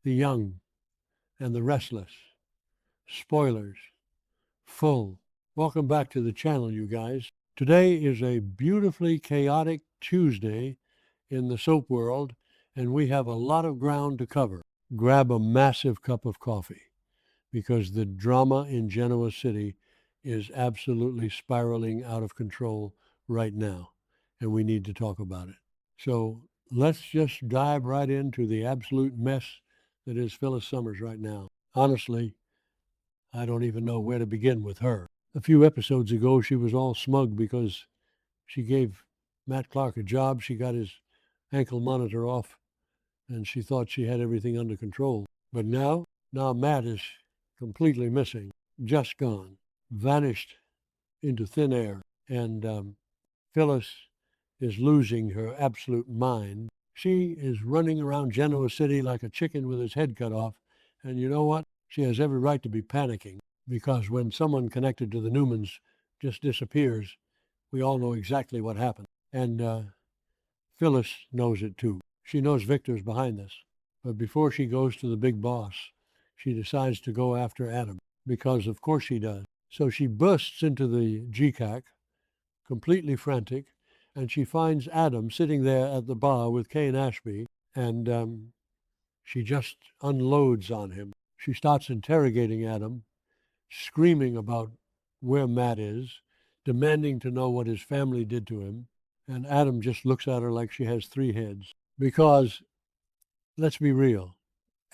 The Young and the Restless, Spoilers, Full. Welcome back to the channel, you guys. Today is a beautifully chaotic Tuesday in the soap world, and we have a lot of ground to cover. Grab a massive cup of coffee because the drama in Genoa City is absolutely spiraling out of control right now, and we need to talk about it. So let's just dive right into the absolute mess that is Phyllis Summers right now. Honestly, I don't even know where to begin with her. A few episodes ago, she was all smug because she gave Matt Clark a job. She got his ankle monitor off, and she thought she had everything under control. But now Matt is completely missing, just gone, vanished into thin air, and Phyllis is losing her absolute mind. She is running around Genoa City like a chicken with its head cut off, and you know what? She has every right to be panicking because when someone connected to the Newmans just disappears, we all know exactly what happened. And Phyllis knows it too. She knows Victor's behind this. But before she goes to the big boss, she decides to go after Adam, because of course she does. So she bursts into the GCAC, completely frantic, and she finds Adam sitting there at the bar with Kane Ashby, and she just unloads on him. She starts interrogating Adam, screaming about where Matt is, demanding to know what his family did to him, and Adam just looks at her like she has three heads. Because, let's be real,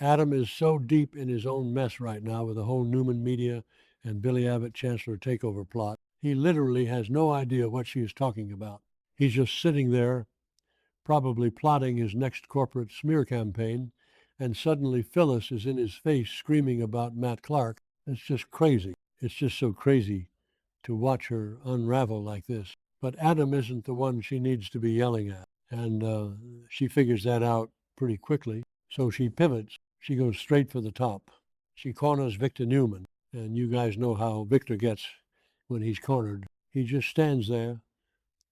Adam is so deep in his own mess right now with the whole Newman Media and Billy Abbott Chancellor takeover plot. He literally has no idea what she is talking about. He's just sitting there, probably plotting his next corporate smear campaign, and suddenly Phyllis is in his face screaming about Matt Clark. It's just crazy. It's just so crazy to watch her unravel like this. But Adam isn't the one she needs to be yelling at, and she figures that out pretty quickly. So she pivots. She goes straight for the top. She corners Victor Newman, and you guys know how Victor gets when he's cornered. He just stands there,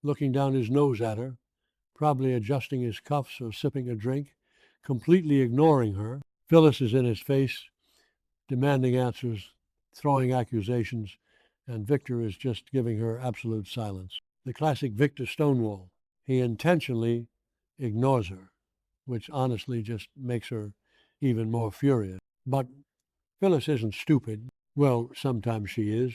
looking down his nose at her, probably adjusting his cuffs or sipping a drink, completely ignoring her. Phyllis is in his face, demanding answers, throwing accusations, and Victor is just giving her absolute silence. The classic Victor Stonewall. He intentionally ignores her, which honestly just makes her even more furious. But Phyllis isn't stupid. Well, sometimes she is,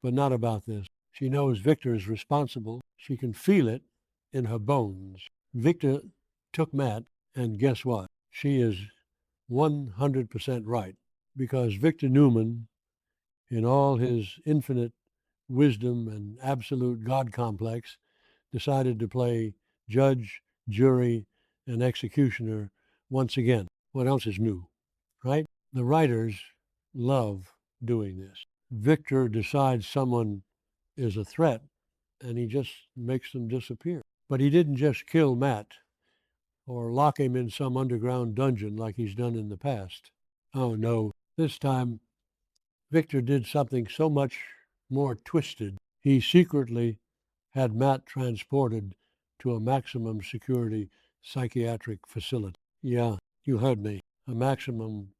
but not about this. She knows Victor is responsible. She can feel it in her bones. Victor took Matt, and guess what? She is 100% right, because Victor Newman, in all his infinite wisdom and absolute God complex, decided to play judge, jury, and executioner once again. What else is new, right? The writers love doing this. Victor decides someone is a threat, and he just makes them disappear. But he didn't just kill Matt or lock him in some underground dungeon like he's done in the past. Oh no, this time Victor did something so much more twisted. He secretly had Matt transported to a maximum security psychiatric facility. Yeah, you heard me. A maximum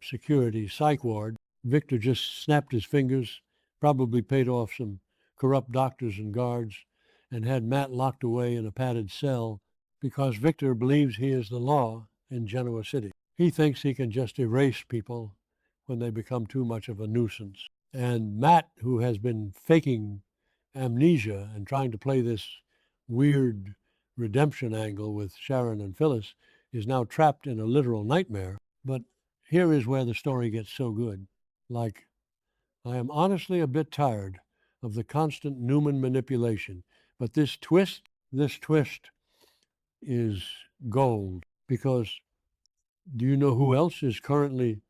security psych ward. Victor just snapped his fingers, probably paid off some corrupt doctors and guards, and had Matt locked away in a padded cell because Victor believes he is the law in Genoa City. He thinks he can just erase people when they become too much of a nuisance. And Matt, who has been faking amnesia and trying to play this weird redemption angle with Sharon and Phyllis, is now trapped in a literal nightmare. But here is where the story gets so good. Like, I am honestly a bit tired of the constant Newman manipulation, but this twist is gold, because do you know who else is currently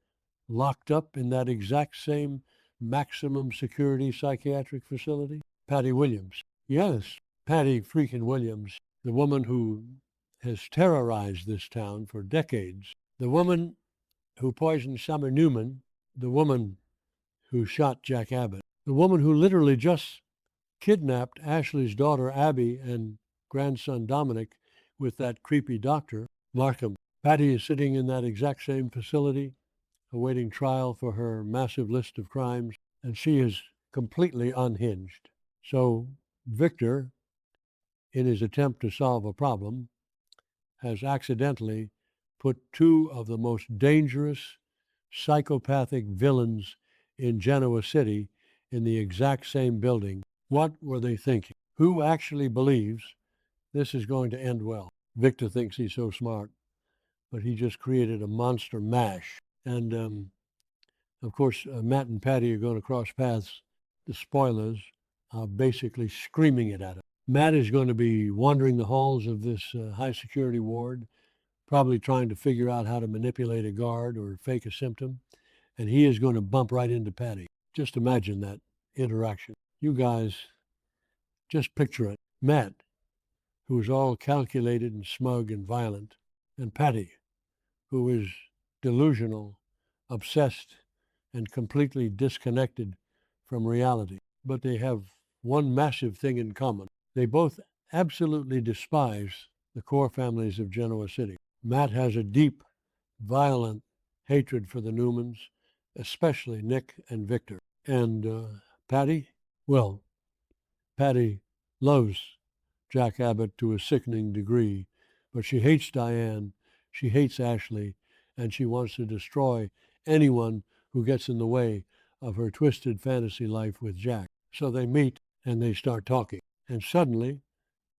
locked up in that exact same maximum security psychiatric facility? Patty Williams. Yes, Patty freaking Williams, the woman who has terrorized this town for decades, the woman who poisoned Summer Newman, the woman who shot Jack Abbott, the woman who literally just kidnapped Ashley's daughter Abby and grandson Dominic with that creepy doctor, Markham. Patty is sitting in that exact same facility, awaiting trial for her massive list of crimes, and she is completely unhinged. So Victor, in his attempt to solve a problem, has accidentally put two of the most dangerous psychopathic villains in Genoa City in the exact same building. What were they thinking? Who actually believes this is going to end well? Victor thinks he's so smart, but he just created a monster mash. And of course, Matt and Patty are going to cross paths. The spoilers are basically screaming it at him. Matt is going to be wandering the halls of this high security ward, probably trying to figure out how to manipulate a guard or fake a symptom. And he is going to bump right into Patty. Just imagine that interaction. You guys, just picture it. Matt, who is all calculated and smug and violent, and Patty, who is delusional, obsessed, and completely disconnected from reality. But they have one massive thing in common. They both absolutely despise the core families of Genoa City. Matt has a deep, violent hatred for the Newmans, especially Nick and Victor. And Patty? Well, Patty loves Jack Abbott to a sickening degree, but she hates Diane, she hates Ashley, and she wants to destroy anyone who gets in the way of her twisted fantasy life with Jack. So they meet and they start talking. And suddenly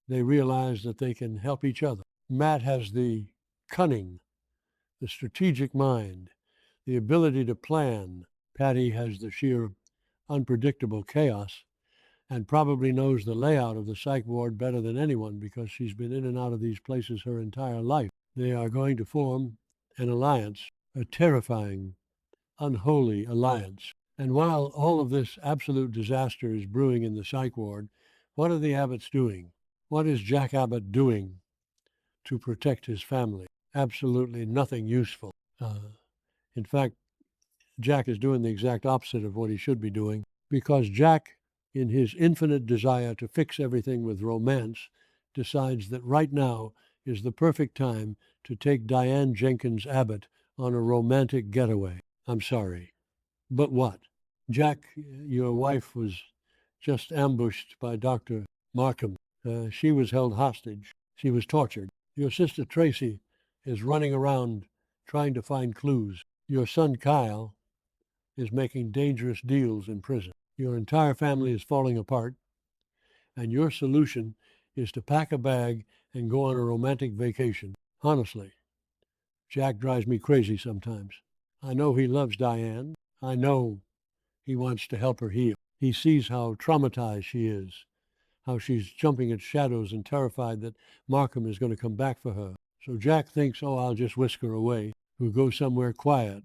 they realize that they can help each other. Matt has the cunning, the strategic mind, the ability to plan. Patty has the sheer unpredictable chaos and probably knows the layout of the psych ward better than anyone because she's been in and out of these places her entire life. They are going to form an alliance, a terrifying, unholy alliance. And while all of this absolute disaster is brewing in the psych ward, what are the Abbotts doing? What is Jack Abbott doing to protect his family? Absolutely nothing useful. In fact, Jack is doing the exact opposite of what he should be doing because Jack, in his infinite desire to fix everything with romance, decides that right now is the perfect time to take Diane Jenkins Abbott on a romantic getaway. I'm sorry. But what? Jack, your wife was just ambushed by Dr. Markham. She was held hostage. She was tortured. Your sister Tracy is running around trying to find clues. Your son Kyle is making dangerous deals in prison. Your entire family is falling apart, and your solution is to pack a bag and go on a romantic vacation. Honestly, Jack drives me crazy sometimes. I know he loves Diane. I know he wants to help her heal. He sees how traumatized she is, how she's jumping at shadows and terrified that Markham is going to come back for her. So Jack thinks, oh, I'll just whisk her away. We'll go somewhere quiet,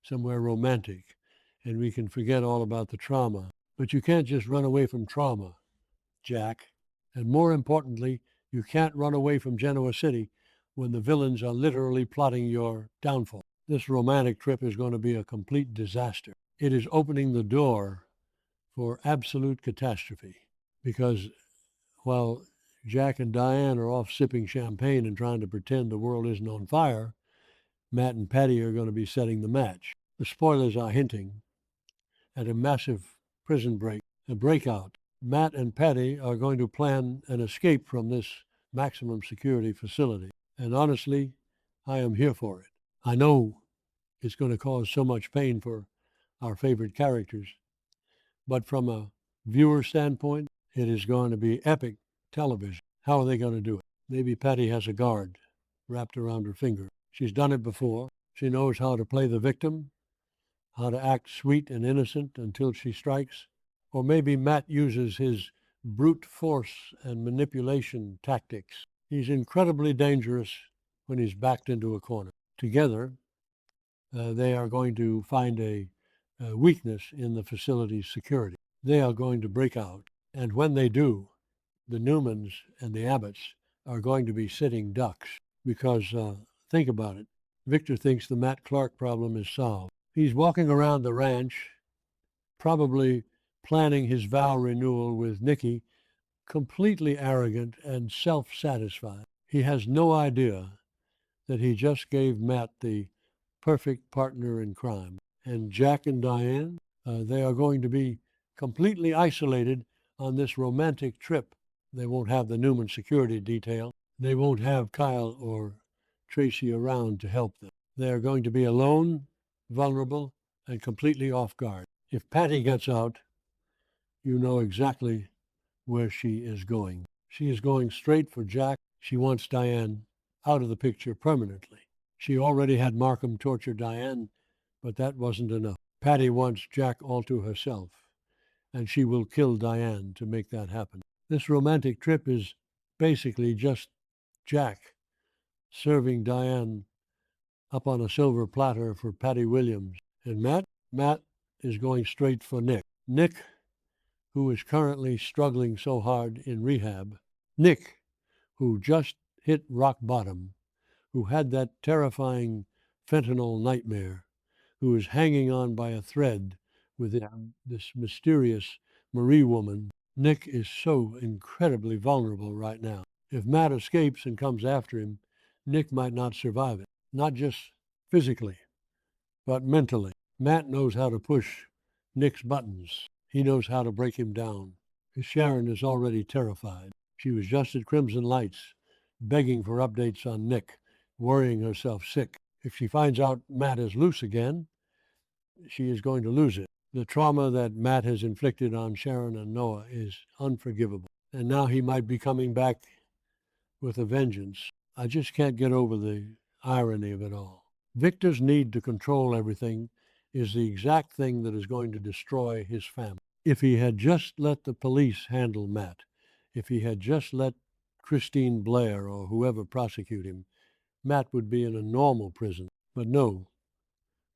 somewhere romantic, and we can forget all about the trauma. But you can't just run away from trauma, Jack. And more importantly, you can't run away from Genoa City when the villains are literally plotting your downfall. This romantic trip is going to be a complete disaster. It is opening the door for absolute catastrophe because while Jack and Diane are off sipping champagne and trying to pretend the world isn't on fire, Matt and Patty are going to be setting the match. The spoilers are hinting at a massive prison break, a breakout. Matt and Patty are going to plan an escape from this maximum security facility. And honestly, I am here for it. I know it's going to cause so much pain for our favorite characters, but from a viewer standpoint, it is going to be epic television. How are they going to do it? Maybe Patty has a guard wrapped around her finger. She's done it before. She knows how to play the victim, how to act sweet and innocent until she strikes. Or maybe Matt uses his brute force and manipulation tactics. He's incredibly dangerous when he's backed into a corner. Together, they are going to find a weakness in the facility's security. They are going to break out. And when they do, the Newmans and the Abbotts are going to be sitting ducks because, think about it, Victor thinks the Matt Clark problem is solved. He's walking around the ranch, probably planning his vow renewal with Nikki, completely arrogant and self-satisfied. He has no idea that he just gave Matt the perfect partner in crime. And Jack and Diane, they are going to be completely isolated on this romantic trip. They won't have the Newman security detail. They won't have Kyle or Tracy around to help them. They are going to be alone, vulnerable, and completely off guard. If Patty gets out, you know exactly where she is going. She is going straight for Jack. She wants Diane out of the picture permanently. She already had Markham torture Diane, but that wasn't enough. Patty wants Jack all to herself, and she will kill Diane to make that happen. This romantic trip is basically just Jack serving Diane up on a silver platter for Patty Williams. And Matt is going straight for Nick. Nick, who is currently struggling so hard in rehab. Nick, who just hit rock bottom, who had that terrifying fentanyl nightmare, who is hanging on by a thread with this mysterious Marie woman. Nick is so incredibly vulnerable right now. If Matt escapes and comes after him, Nick might not survive it, not just physically, but mentally. Matt knows how to push Nick's buttons. He knows how to break him down. Sharon is already terrified. She was just at Crimson Lights, begging for updates on Nick, worrying herself sick. If she finds out Matt is loose again, she is going to lose it. The trauma that Matt has inflicted on Sharon and Noah is unforgivable. And now he might be coming back with a vengeance. I just can't get over the irony of it all. Victor's need to control everything is the exact thing that is going to destroy his family. If he had just let the police handle Matt, if he had just let Christine Blair or whoever prosecute him, Matt would be in a normal prison. But no,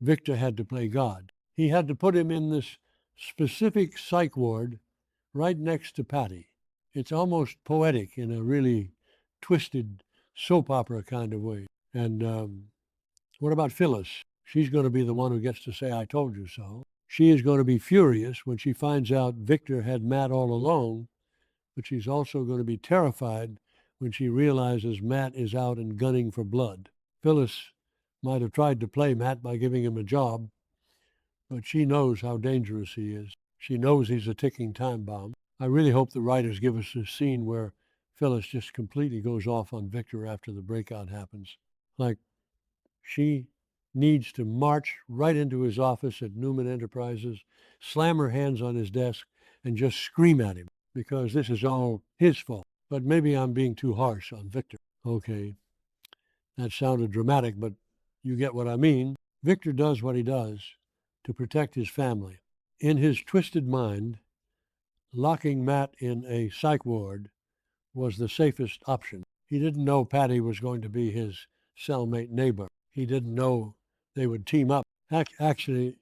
Victor had to play God. He had to put him in this specific psych ward right next to Patty. It's almost poetic in a really twisted soap opera kind of way. And what about Phyllis? She's going to be the one who gets to say, I told you so. She is going to be furious when she finds out Victor had Matt all along, but she's also going to be terrified when she realizes Matt is out and gunning for blood. Phyllis might have tried to play Matt by giving him a job, but she knows how dangerous he is. She knows he's a ticking time bomb. I really hope the writers give us a scene where Phyllis just completely goes off on Victor after the breakout happens. Like, she needs to march right into his office at Newman Enterprises, slam her hands on his desk, and just scream at him, because this is all his fault. But maybe I'm being too harsh on Victor. Okay, that sounded dramatic, but you get what I mean. Victor does what he does to protect his family. In his twisted mind, locking Matt in a psych ward was the safest option. He didn't know Patty was going to be his cellmate neighbor. He didn't know they would team up. Actually,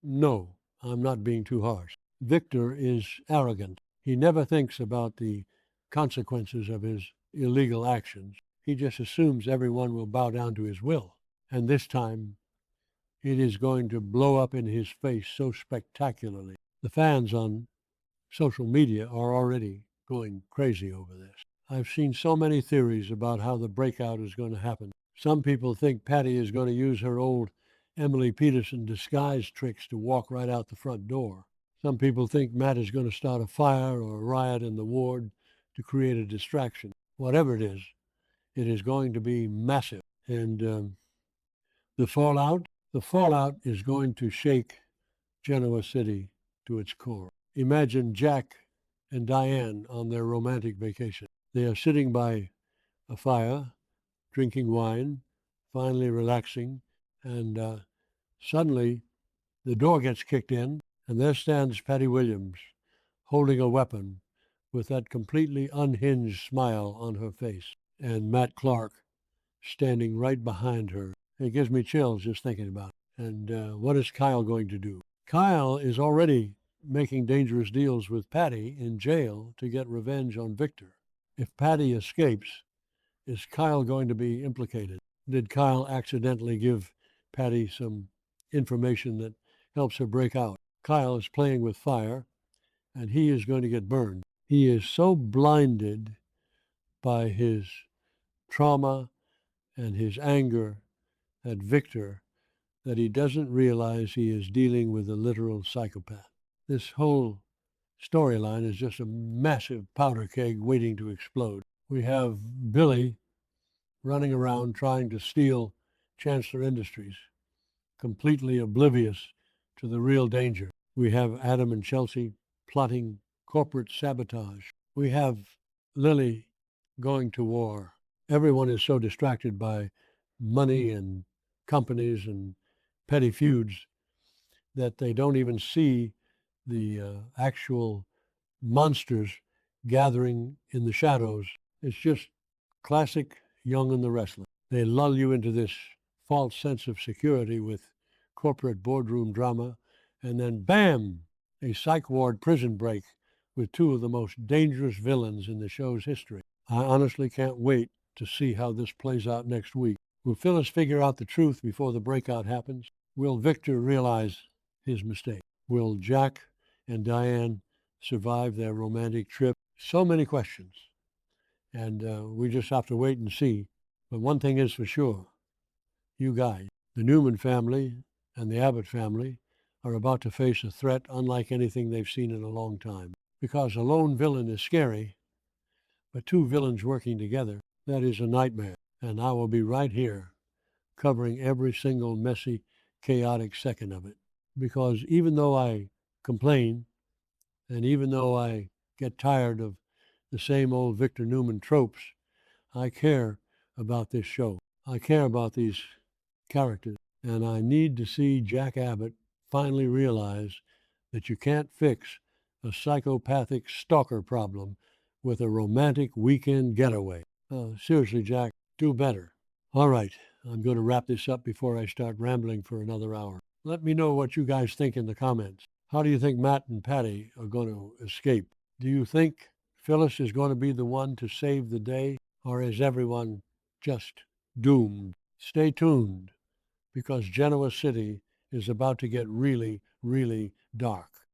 no, I'm not being too harsh. Victor is arrogant. He never thinks about the consequences of his illegal actions. He just assumes everyone will bow down to his will. And this time, it is going to blow up in his face so spectacularly. The fans on social media are already going crazy over this. I've seen so many theories about how the breakout is going to happen. Some people think Patty is going to use her old Emily Peterson disguise tricks to walk right out the front door. Some people think Matt is going to start a fire or a riot in the ward to create a distraction. Whatever it is going to be massive. And the fallout is going to shake Genoa City to its core. Imagine Jack and Diane on their romantic vacation. They are sitting by a fire, drinking wine, finally relaxing, and suddenly the door gets kicked in, and there stands Patty Williams, holding a weapon with that completely unhinged smile on her face, and Matt Clark standing right behind her. It gives me chills just thinking about it. And what is Kyle going to do? Kyle is already making dangerous deals with Patty in jail to get revenge on Victor. If Patty escapes, is Kyle going to be implicated? Did Kyle accidentally give Patty some information that helps her break out? Kyle is playing with fire, and he is going to get burned. He is so blinded by his trauma and his anger at Victor that he doesn't realize he is dealing with a literal psychopath. This whole storyline is just a massive powder keg waiting to explode. We have Billy running around trying to steal Chancellor Industries, completely oblivious to the real danger. We have Adam and Chelsea plotting corporate sabotage. We have Lily going to war. Everyone is so distracted by money and companies and petty feuds that they don't even see the actual monsters gathering in the shadows. It's just classic Young and the Restless. They lull you into this false sense of security with corporate boardroom drama, and then bam, a psych ward prison break with two of the most dangerous villains in the show's history. I honestly can't wait to see how this plays out next week. Will Phyllis figure out the truth before the breakout happens? Will Victor realize his mistake? Will Jack and Diane survive their romantic trip? So many questions. And we just have to wait and see. But one thing is for sure, you guys, the Newman family and the Abbott family are about to face a threat unlike anything they've seen in a long time. Because a lone villain is scary, but two villains working together, that is a nightmare. And I will be right here covering every single messy, chaotic second of it. Because even though I complain, and even though I get tired of the same old Victor Newman tropes, I care about this show. I care about these characters. And I need to see Jack Abbott finally realize that you can't fix a psychopathic stalker problem with a romantic weekend getaway. Seriously, Jack, do better. All right, I'm going to wrap this up before I start rambling for another hour. Let me know what you guys think in the comments. How do you think Matt and Patty are going to escape? Do you think Phyllis is going to be the one to save the day, or is everyone just doomed? Stay tuned, because Genoa City is about to get really, really dark.